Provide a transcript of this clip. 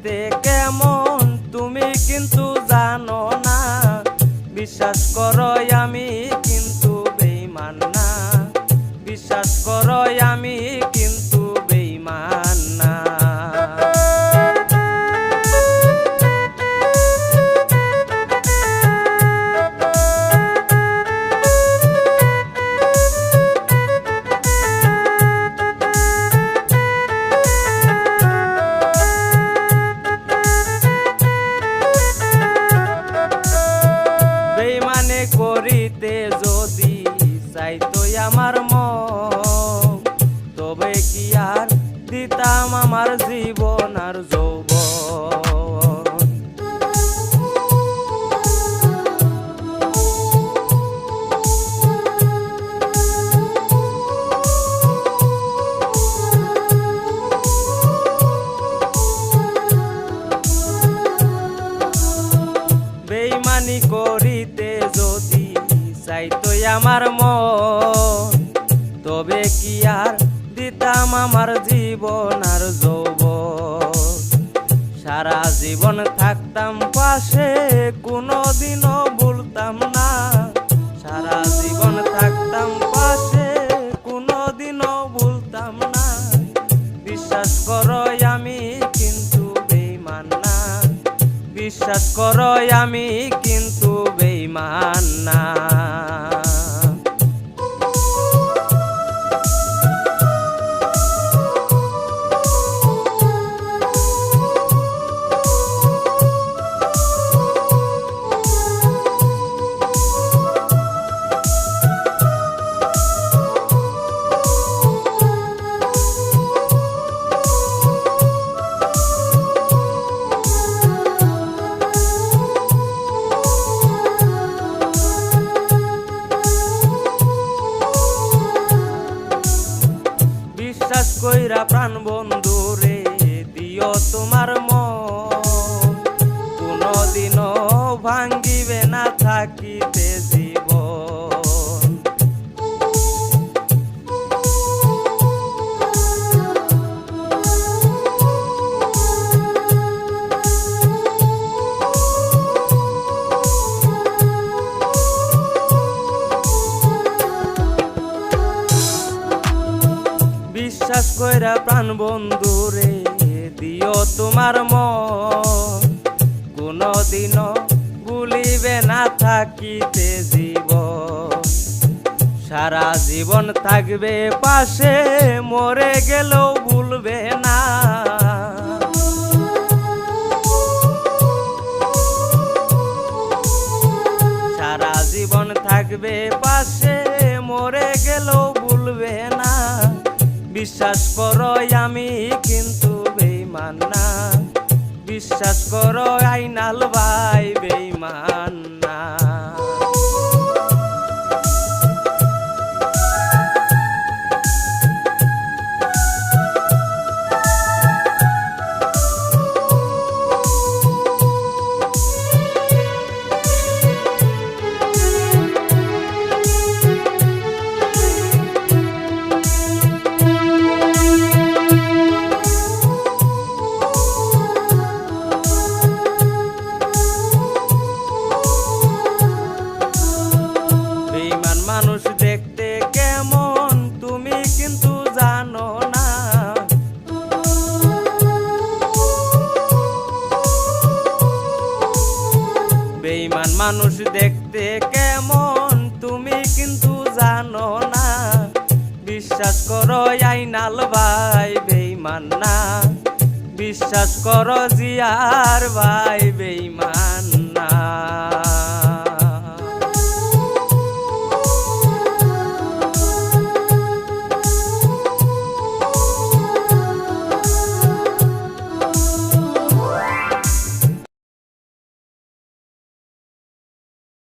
দেখতে কেমন তুমি কিন্তু জানো না, বিশ্বাস করো আমি কিন্তু বেঈমান না, বিশ্বাস করো আমি কিন্তু বেঈমান না। বেঈমানি করিতে যদি চাইতো আমার মন, তবে কি আর দিতাম আমার জীবন আর যৌবন। বেঈমানি করিতে যদি চাইতো আমার মন, তবে কি আর দিতাম আমার জীবন আর যৌবন। সারা জীবন থাকতাম পাশে, কোনোদিনও ভুলতাম না, সারা জীবন থাকতাম পাশে, কোনোদিনও ভুলতাম না। বিশ্বাস করো আমি কিন্তু বেঈমান না, বিশ্বাস করো আমি কিন্তু বেঈমান না। বিশ্বাস কইরা প্রাণ বন্ধু রে দিও তোমার মন, কোনদিনও ভাঙ্গিবে না থাকিতে জীবন। বিশ্বাস কইরা প্রাণ বন্ধু রে দিও তোমার মন, কোনদিনও ভুলিবে না থাকিতে জীবন। সারা জীবন থাকবে পাশে, মরে গেলেও ভুলবে না। সারা জীবন থাকবে পাশে, মরে গেলেও ভুলবে না। বিশ্বাস করো আমি কিন্তু বেঈমান না, বিশ্বাস করো আইনাল ভাই বেঈমান না। মানুষ দেখতে কেমন তুমি কিন্তু জানো না, বেঈমান মানুষ দেখতে কেমন তুমি কিন্তু জানো না। বিশ্বাস করো আইনাল ভাই বেঈমান না, বিশ্বাস করো জিয়ার ভাই বেঈমান।